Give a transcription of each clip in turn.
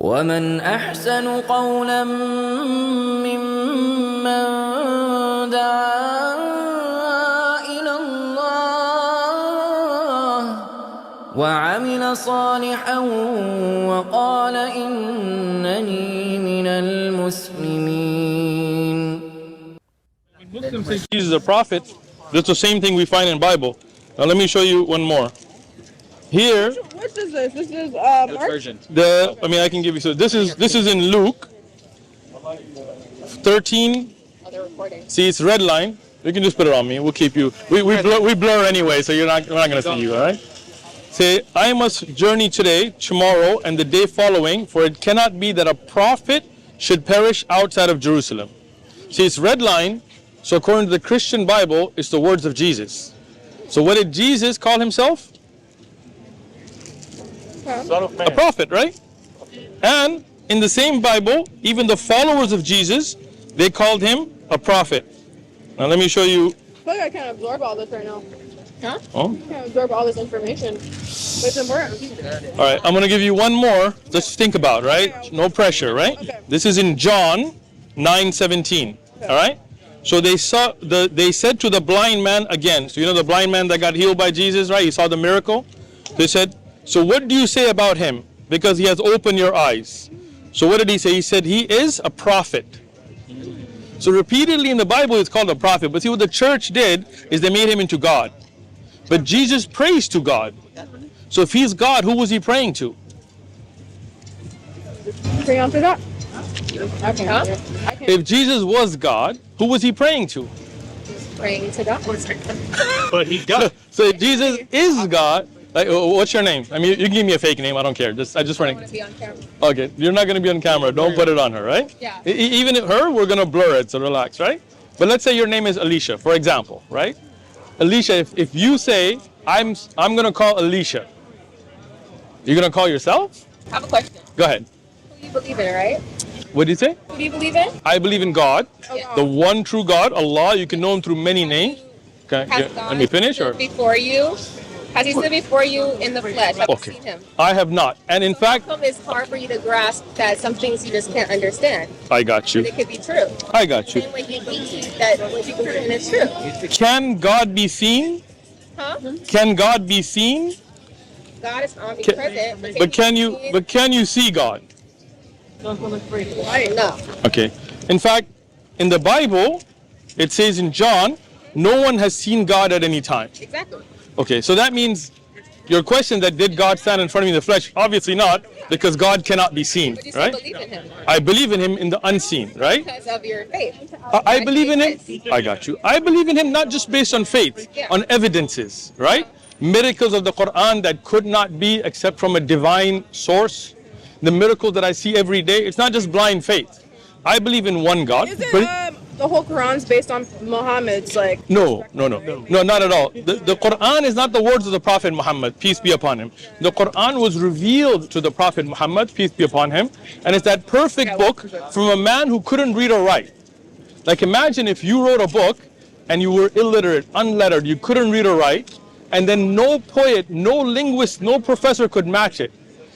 ومن أحسن قولا ممن دعا إلى الله وعمل صالحا وقال إنني من المسلمين. Muslims say Jesus is a prophet. That's the same thing we find in the Bible. Now let me show you one more. Here, what is this? This is Mark? I can give you. So this is in Luke 13. See, it's red line. You can just put it on me. We'll keep you. We blur anyway, so we're not gonna see you. All right. Say, I must journey today, tomorrow, and the day following, for it cannot be that a prophet should perish outside of Jerusalem. See, it's red line. So according to the Christian Bible, it's the words of Jesus. So what did Jesus call himself? A prophet, right? And in the same Bible, even the followers of Jesus, they called him a prophet. Now let me show you. I feel like I can't absorb all this right now. Huh? Oh? I can't absorb all this information. But it's important. All right, I'm going to give you one more. Just think about, right? No pressure, right? Okay. This is in John 9:17. All right? So they said to the blind man again. So you know the blind man that got healed by Jesus, right? He saw the miracle. They said, so what do you say about him? Because he has opened your eyes. So what did he say? He said he is a prophet. So repeatedly in the Bible it's called a prophet. But see what the church did is they made him into God. But Jesus prays to God. So if he's God, who was he praying to? Pray on to that. If Jesus was God, who was he praying to? Praying to God. But he does. So if Jesus is God, like, what's your name? I mean, you can give me a fake name. I don't care. I just want to be on camera. Okay, you're not going to be on camera. Don't put it on her, right? Yeah. Even if her, we're going to blur it. So relax, right? But let's say your name is Alicia, for example, right? Alicia, if you say I'm going to call Alicia, you're going to call yourself? I have a question. Go ahead. Who do you believe in, right? What did you say? Who do you believe in? I believe in God, Okay. the one true God, Allah. You can know him through many names. Okay, Has let me finish. Or before you? Has he stood before you in the flesh? Have you seen him? I have not. And in fact, It's hard for you to grasp that some things you just can't understand. I got you. But it could be true. I got you. Same way you think that what you believe in is true. Can God be seen? Huh? Can God be seen? God is omnipresent. But can you see God? No. Okay. In fact, in the Bible, it says in John, no one has seen God at any time. Exactly. Okay, so that means your question that did God stand in front of me in the flesh? Obviously not, because God cannot be seen, But you still right? believe in him. I believe in him in the unseen, right? Because of your faith. I believe in him. I got you. I believe in him not just based on faith, on evidences, right? Miracles of the Quran that could not be except from a divine source. The miracles that I see every day, it's not just blind faith. I believe in one God. Is it the whole Quran's based on Muhammad's No, not at all. The Quran is not the words of the Prophet Muhammad, peace be upon him. The Quran was revealed to the Prophet Muhammad, peace be upon him, and it's that perfect book from a man who couldn't read or write. Like imagine if you wrote a book and you were illiterate, unlettered, you couldn't read or write, and then no poet, no linguist, no professor could match it.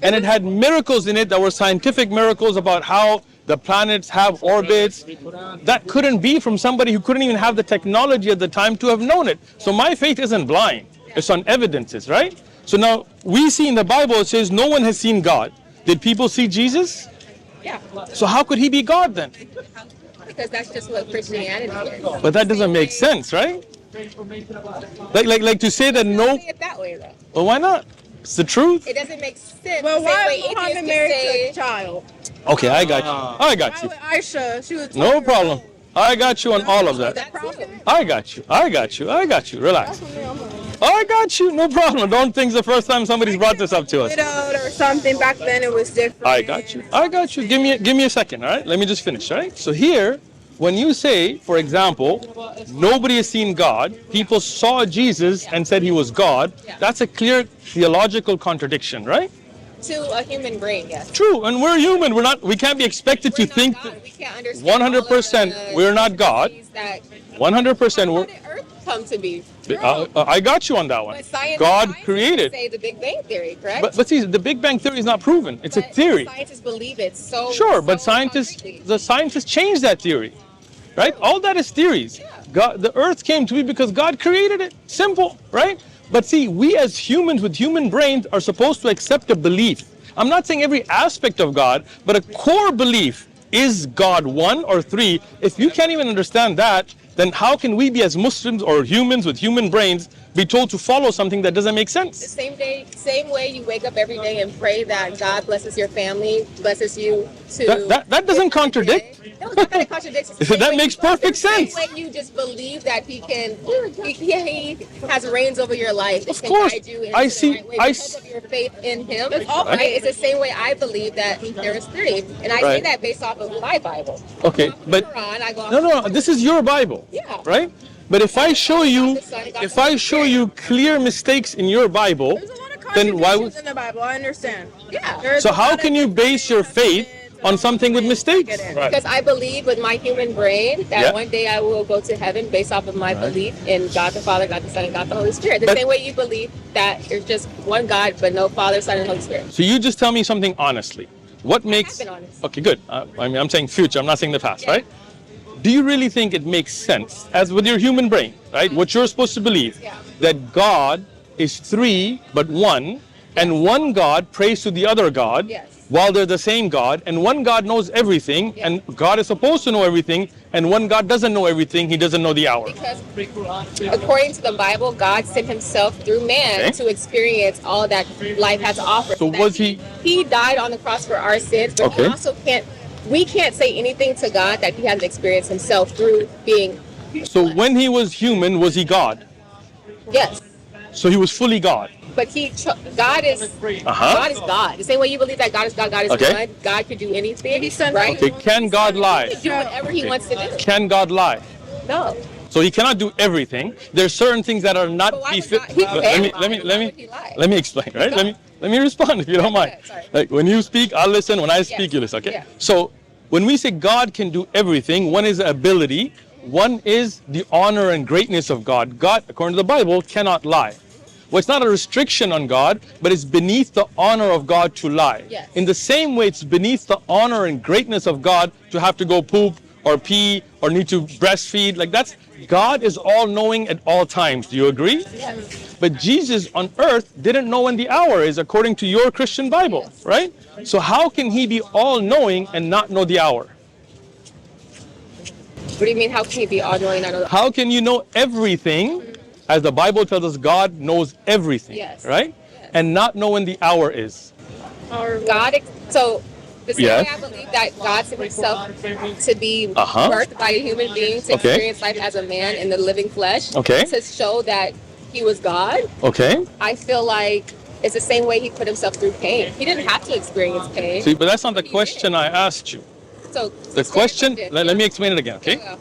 And it had miracles in it that were scientific miracles about how the planets have orbits. That couldn't be from somebody who couldn't even have the technology at the time to have known it. So my faith isn't blind. It's on evidences, right? So now we see in the Bible, it says no one has seen God. Did people see Jesus? Yeah. So how could he be God then? Because that's just what Christianity is. But that doesn't make sense, right? Like to say that no. Say it that way though. Well, why not? It's the truth. It doesn't make sense. Well, why is Muhammad married to a child? Okay, I got you. I got you. Why would Aisha? She was No problem. I got you on all of that. I got you. Relax. I got you. No problem. Don't think it's the first time somebody's brought this up to us. widowed or something. Back then it was different. I got you. Give me a second, all right? Let me just finish, all right? So here, when you say, for example, nobody has seen God, people saw Jesus and said he was God, that's a clear theological contradiction, right? To a human brain, yes. True, and we're human. We can't be expected to think that 100% we're not God. 100% we're come to be. I got you on that one. But science, God scientists created. say the Big Bang Theory, correct? But see, the Big Bang Theory is not proven. It's a theory. Scientists believe it so. Sure, but so the scientists changed that theory, right? All that is theories. God, the earth came to be because God created it. Simple, right? But see, we as humans with human brains are supposed to accept a belief. I'm not saying every aspect of God, but a core belief. Is God one or three? If you can't even understand that, then how can we be as Muslims or humans with human brains be told to follow something that doesn't make sense? The same way you wake up every day and pray that God blesses your family, blesses you to. That doesn't contradict. No, it's not that it contradicts. That makes perfect sense. When you just believe that He has reins over your life. Of course, guide you I see. Because of your faith in Him. Right? It's the same way I believe that there is three, and I say that based off of my Bible. Okay, but Quran, I go no, this is your Bible. Yeah. Right? But if I show you clear mistakes in your Bible, There's a lot of then why would? contradictions in the Bible. I understand. Yeah. There's So a how lot can of you base your faith on something with mistakes? Because I believe with my human brain that one day I will go to heaven based off of my belief in God the Father, God the Son, and God the Holy Spirit. The same way you believe that there's just one God, but no Father, Son, and Holy Spirit. So you just tell me something honestly. What makes? been honest. Okay, good. I'm saying future. I'm not saying the past, right? Do you really think it makes sense, as with your human brain, right? What you're supposed to believe, that God is three but one, and one God prays to the other God, while they're the same God, and one God knows everything, and God is supposed to know everything, and one God doesn't know everything, He doesn't know the hour. Because according to the Bible, God sent Himself through man to experience all that life has to offer. So was He? He died on the cross for our sins, but He also we can't say anything to God that He hasn't experienced Himself through being. So when He was human, was He God? Yes. So He was fully God. But God is God is God. The same way you believe that God is God, God is one. God can do anything. Right? Okay. Can God lie? He can do whatever He wants to do. Can God lie? No. So He cannot do everything. There's certain things that are not befit. Let me explain. Right? Let me respond if you don't mind. Like when you speak, I'll listen. When I speak, you listen. Okay. Yeah. So when we say God can do everything, one is ability, one is the honor and greatness of God. God, according to the Bible, cannot lie. Well, it's not a restriction on God, but it's beneath the honor of God to lie. Yes. In the same way, it's beneath the honor and greatness of God to have to go poop or pee or need to breastfeed. Like God is all-knowing at all times. Do you agree? Yes. But Jesus on earth didn't know when the hour is, according to your Christian Bible, right? So how can He be all-knowing and not know the hour? What do you mean, how can He be all-knowing and not know the hour? How can you know everything? As the Bible tells us, God knows everything, right? Yes. And not know when the hour is. So the same way I believe that God sent Himself to be birthed by a human being to experience life as a man in the living flesh, to show that He was God. I feel like it's the same way He put Himself through pain. He didn't have to experience pain. See, but that's not the question I asked you. So the question, let me explain it again, okay?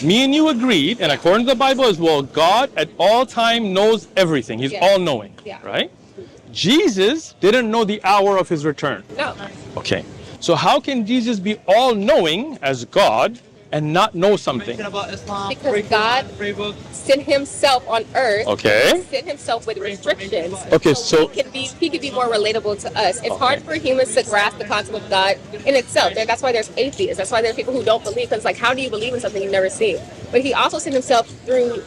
Me and you agreed, and according to the Bible as well, God at all time knows everything. He's all-knowing, right? Jesus didn't know the hour of His return. No. Okay. So how can Jesus be all-knowing as God and not know something? Because God sent Himself on earth. Sent Himself with restrictions. So He can be more relatable to us. It's hard for humans to grasp the concept of God in itself. That's why there's atheists. That's why there are people who don't believe. Because it's like, how do you believe in something you've never seen? But He also sent Himself through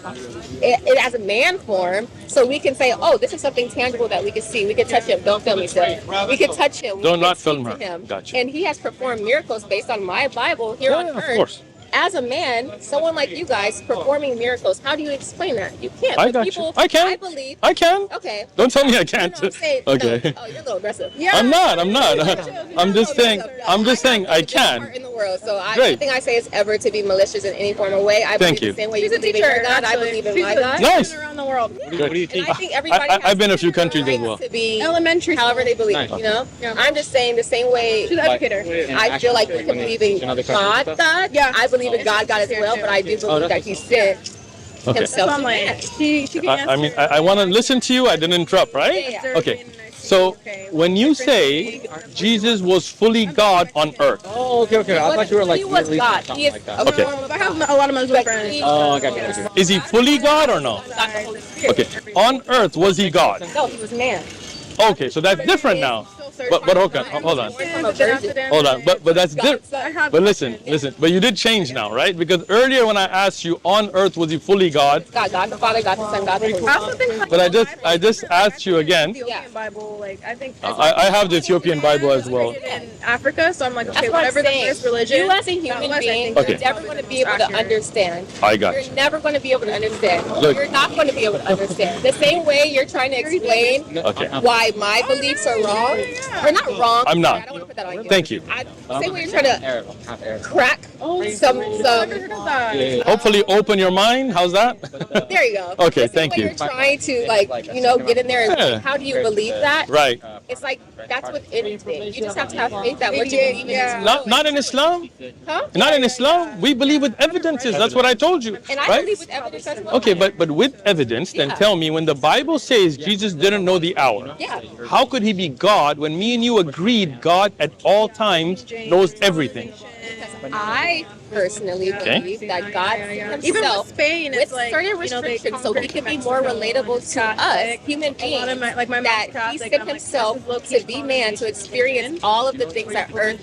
it as a man form, so we can say, oh, this is something tangible that we can see. We can touch Him. Don't film me, sir. We can touch Him. Don't not film her. Gotcha. And He has performed miracles based on my Bible here on earth. Of course. As a man, someone like you guys performing miracles, how do you explain that? You can't. I got you. I can. I believe. I can. Okay. Don't tell me I can't. No, say, okay. No. Oh, you're a little aggressive. Yeah. I'm not. I'm just saying. I'm just saying I can. In the world, so nothing I say is ever to be malicious in any form or way. I believe the same way you believe in your God. I believe in my God. Nice. Around the world. What do you think? I think everybody. I've been a few countries as well. To be elementary. However they believe. You know. I'm just saying the same way. She's an educator. I feel like you can believe in God. Yeah. I believe in God as well, but I do believe that He sent Himself. She can answer. I mean, I want to listen to you. I didn't interrupt, right? Yeah. Okay. So when you say Jesus was fully God on earth. Oh, okay. I thought you were like he was God. He is Okay. I have a lot of Muslim friends. Oh, I got you. Is he fully God or no? God the Holy Spirit. Okay. On earth, was he God? No, he was man. Okay, so that's different now. But hold on. Hold on. But that's different. But listen. But you did change now, right? Because earlier when I asked you on earth was he fully God? God the Father, God the Son, God the Holy Spirit. But I just asked you again. Ethiopian Bible, like I think I have the Ethiopian Bible as well. in Africa, so I'm like, okay, That's what I'm whatever the saying. first religion. You as a human being, Okay. you're never going to be able to understand. I got You're you. never going to be able to understand. Look. You're not going to be able to understand. The same way you're trying to explain Okay. why my beliefs are wrong. We're not wrong. I'm not. I don't want to put that on you. Thank you. Same way you're trying to crack some. Hopefully open your mind. How's that? There you go. Okay, The same thank way you. You're trying to get in there and Yeah. how do you believe that? Right. It's like that's with anything. You just have to have faith that what you believe in is Not in Islam. Huh? Not in Islam. We believe with evidences. That's what I told you. And I Right? believe with evidence as well. Okay, but with evidence, then tell me, when the Bible says Jesus didn't know the hour, Yeah. how could he be God when me and you agreed God at all times knows everything? Because I personally Okay. believe that God Even himself with Spain, with it's like certain they restrictions, so he conquered can be more Mexico, relatable to us, Catholic. human A lot of beings, my mom's that he Catholic, sent and I'm like, himself this is to be man, to experience all of the things that Earth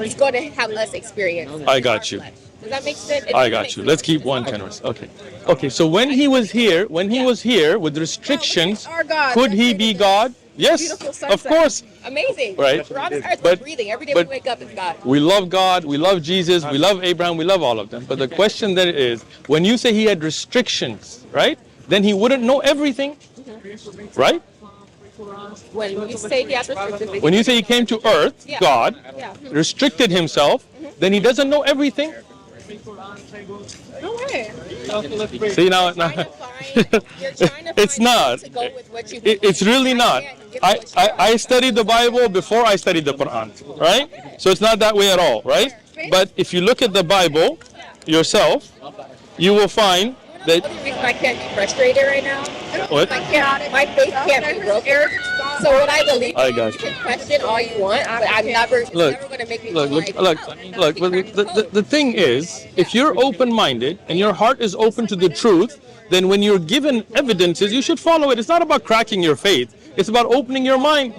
is going to have us experience. I got you. Does that make sense? I got you. Let's keep one generous. Okay. Okay, so when he was here with restrictions, Our God, could he be God? Yes, Beautiful of sunset. course. Amazing. Right. We're on this earth, But- we're breathing. Every day we but- wake up, it's God. We love God, we love Jesus, we love Abraham, we love all of them. But the question then is, when you say he had restrictions, right? Then he wouldn't know everything, right? When you say he has restrictions, When you say he came to earth, Yeah. God, Yeah. restricted himself, then he doesn't know everything. No way. See now, you're trying to find it's not. to go with what you It's really not. I studied the Bible before I studied the Quran, right? So it's not that way at all, right? But if you look at the Bible yourself, you will find that. The only reason I can't be frustrated right now, What? my faith can't be broken. So what I believe, I got you you. can question all you want, but I'm never, it's Look, never going to make me Look, feel look, like, look. But the thing is, if you're open-minded and your heart is open to the truth, then when you're given evidences, you should follow it. It's not about cracking your faith. It's about opening your mind.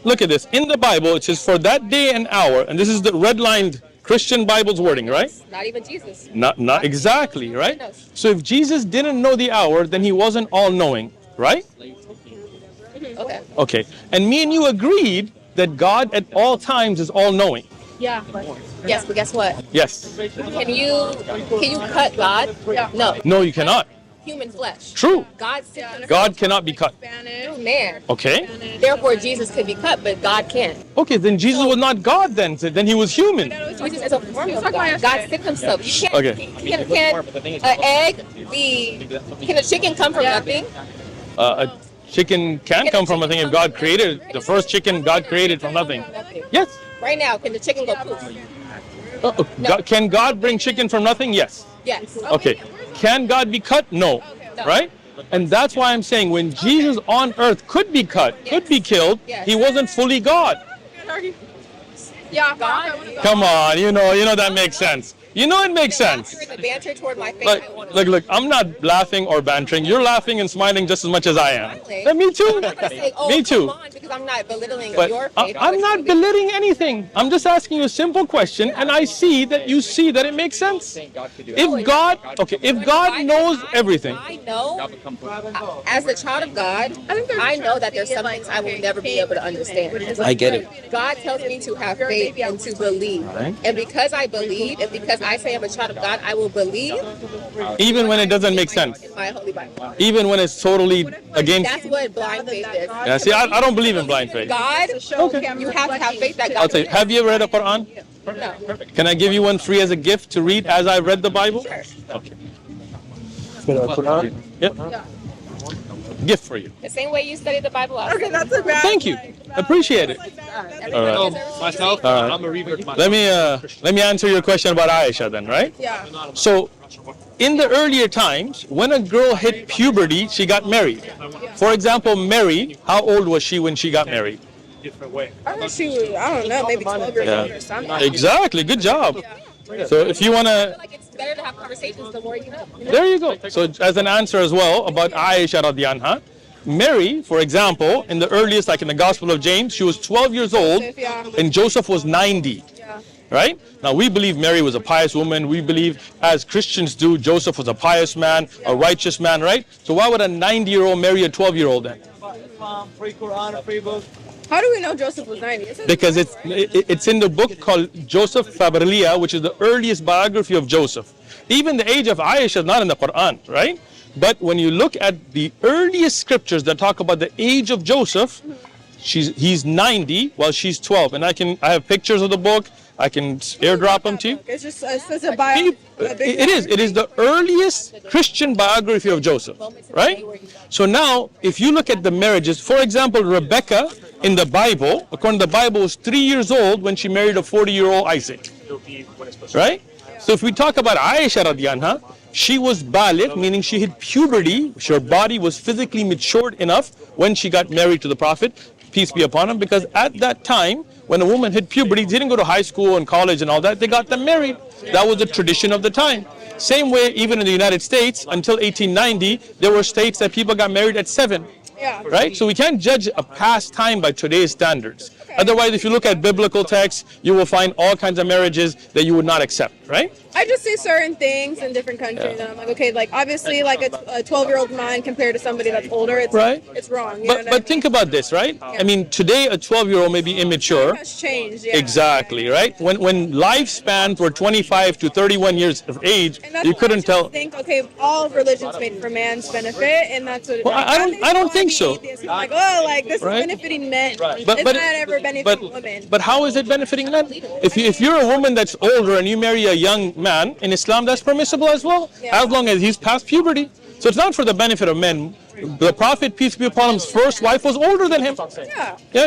Look at this. In the Bible, it says, for that day and hour, and this is the red-lined Christian Bible's wording, right? not even Jesus. Not exactly, right? So if Jesus didn't know the hour, then he wasn't all-knowing, right? Okay. Okay. And me and you agreed that God at all times is all-knowing. Yeah. Yes, but guess what? Yes. Can you cut God? No. No, you cannot. Human flesh. True. God sent himself God cannot be cut. through man. Okay. Therefore, Jesus could be cut, but God can't. Okay, then Jesus was not God then. So then he was human. Jesus is a form of God. God sent himself. You can't, Okay. Can a chicken come from nothing? A chicken can come from a thing if God created it. The first chicken God created from nothing. Yes. Right now, can the chicken go poof? Can God bring chicken from nothing? Yes. Yes. Okay. Can God be cut? No. Right? And that's why I'm saying when Jesus on earth could be cut, could be killed, he wasn't fully God. Yeah. God. Come on, you know that makes sense. You know it makes sense. The banter toward my face. I want to Look, I'm not laughing or bantering. You're laughing and smiling just as much as I am. Me too. I'm not saying, oh, Me too. Come on, because I'm not belittling But your faith. I'm not belittling anything. I'm just asking you a simple question, and I see that you see that it makes sense. If God knows everything, I know, as a child of God, I know that there's some things I will never be able to understand. I get it. God tells me to have faith and to believe. And because I believe, and because I say I'm a child of God, I will believe even when it doesn't make sense, in my holy Bible. even when it's totally against. That's what blind faith is. Yeah, see, I don't believe in blind faith. God, you have to have faith that God I'll tell you. Have you ever read the Quran? No. Can I give you one free as a gift to read as I read the Bible? Sure. Okay. Yep. Gift for you. The same way you study the Bible. Okay, that's a bad. Thank you. Appreciate it. All right. Myself, All right. I'm a revert myself. Let me answer your question about AISHA then, right? Yeah. So in the earlier times, when a girl hit puberty, she got married. For example, Mary, how old was she when she got married? I heard she was, I don't know, maybe 12 years old or something. Exactly, good job. So if you want to... Like it's better to have conversations the more you know. There you go. So as an answer as well about Aisha radiallahu anha, Mary, for example, in the earliest, like in the Gospel of James, she was 12 years old and Joseph was 90. Right? Now we believe Mary was a pious woman. We believe, as Christians do, Joseph was a pious man, a righteous man, right? So why would a 90-year-old marry a 12-year-old then? How do we know Joseph was 90? Because it's in the book called Joseph Fabrilia, which is the earliest biography of Joseph. Even the age of Aisha is not in the Quran, right? But when you look at the earliest scriptures that talk about the age of Joseph, he's 90 while she's 12. And I have pictures of the book. I can airdrop them to you. It's just it's a biography. It is the earliest Christian biography of Joseph, right? So now, if you look at the marriages, for example, Rebecca in the Bible, according to the Bible, was 3 years old when she married a 40-year-old Isaac, right? So if we talk about Aisha radiallahu anha, she was baligh, meaning she hit puberty. Her body was physically matured enough when she got married to the Prophet, peace be upon him, because at that time, when a woman hit puberty, they didn't go to high school and college and all that, they got them married. That was the tradition of the time. Same way, even in the United States, until 1890, there were states that people got married at 7. Right? So we can't judge a past time by today's standards. Otherwise, if you look at biblical texts, you will find all kinds of marriages that you would not accept, right? I just see certain things in different countries, and I'm like, okay, like obviously, like a 12-year-old mind compared to somebody that's older, it's it's wrong. You know what I mean? But think about this, right? I mean, today a 12-year-old may be immature. It has changed, Exactly, right? When lifespans were 25 to 31 years of age, you couldn't tell. Think, okay, all religions made for man's benefit, and that's what. Well, I don't think so. I'm like, oh, like this is benefiting men. It's not ever benefiting women. But how is it benefiting men? If you're a woman that's older and you marry a young man, in Islam that's permissible as well, as long as he's past puberty. So it's not for the benefit of men. The Prophet, peace be upon him's first wife was older than him.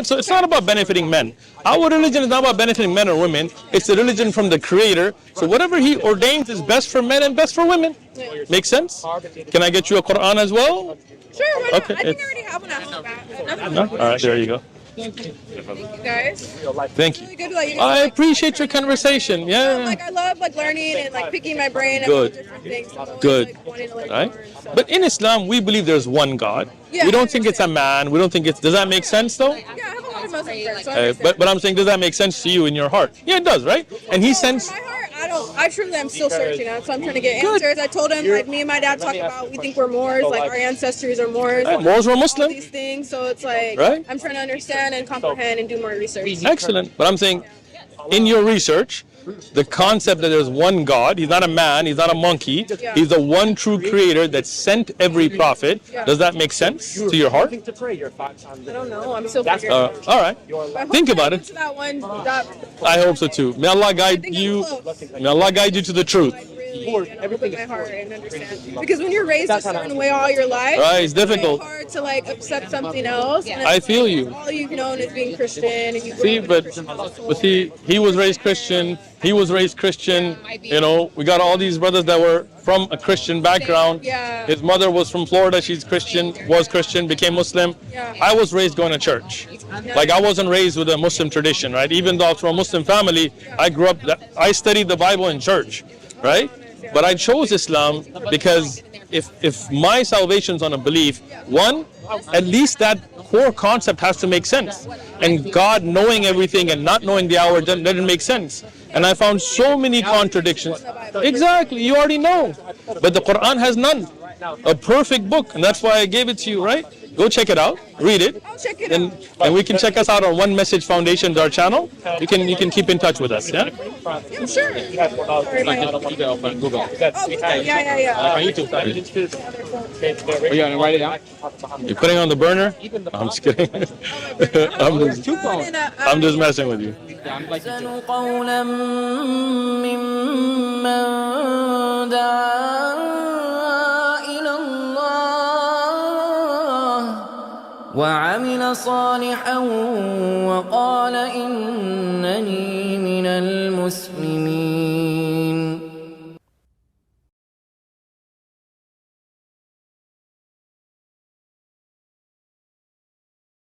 So it's not about benefiting men. Our religion is not about benefiting men or women. It's the religion from the Creator. So whatever He ordains is best for men and best for women. Make sense? Can I get you a Quran as well? Sure, why not? I think I already have one at home. No? All right, there you go. Thank you, guys. Thank you. Really good, like, I appreciate your conversation. Yeah. Like I love like learning and like picking my brain Good. about different things. So Good. Like, wanting to learn Right? more, so. But in Islam, we believe there's one God. We don't think it's a man. We don't think it's. Does that make sense though? Yeah, I have a lot of Muslim friends, so I understand. But I'm saying, does that make sense to you in your heart? Yeah, it does, right? And He sends. For my heart, I truly am still searching out, so I'm trying to get answers. I told him, like, me and my dad talk about, we think we're Moors, like our ancestors are Moors. Moors were Muslim. All these things, so it's like, I'm trying to understand and comprehend and do more research. Excellent. But I'm saying, in your research, the concept that there's one God, He's not a man, He's not a monkey, He's the one true Creator that sent every prophet. Does that make sense to your heart? I don't know, I'm still figuring it out. All right. Think about it. That one, I hope so too. May Allah guide you. May Allah guide you to the truth. Everything my heart and understand, because when you're raised a certain way all your life, it's difficult. It's hard to like accept something else. And I feel you. All you've known is being Christian, and you see, but see, he was raised Christian. He was raised Christian. You know, we got all these brothers that were from a Christian background. His mother was from Florida. She's Christian, was Christian, became Muslim. I was raised going to church. Like I wasn't raised with a Muslim tradition, right? Even though I was from a Muslim family, I grew up. I studied the Bible in church, right? But I chose Islam because if my salvation's on a belief, one, at least that core concept has to make sense. And God knowing everything and not knowing the hour doesn't make sense. And I found so many contradictions. Exactly, you already know. But the Quran has none. A perfect book, and that's why I gave it to you, right? Go check it out, read it, and we can check us out on One Message Foundation, our channel. You can keep in touch with us, yeah? Yeah, sure. Google. Yeah. On YouTube. Are you gonna write it down? You're putting on the burner? I'm just kidding. I'm just messing with you. قولا ممن دعا إلى الله وعمل صالحا وقال إن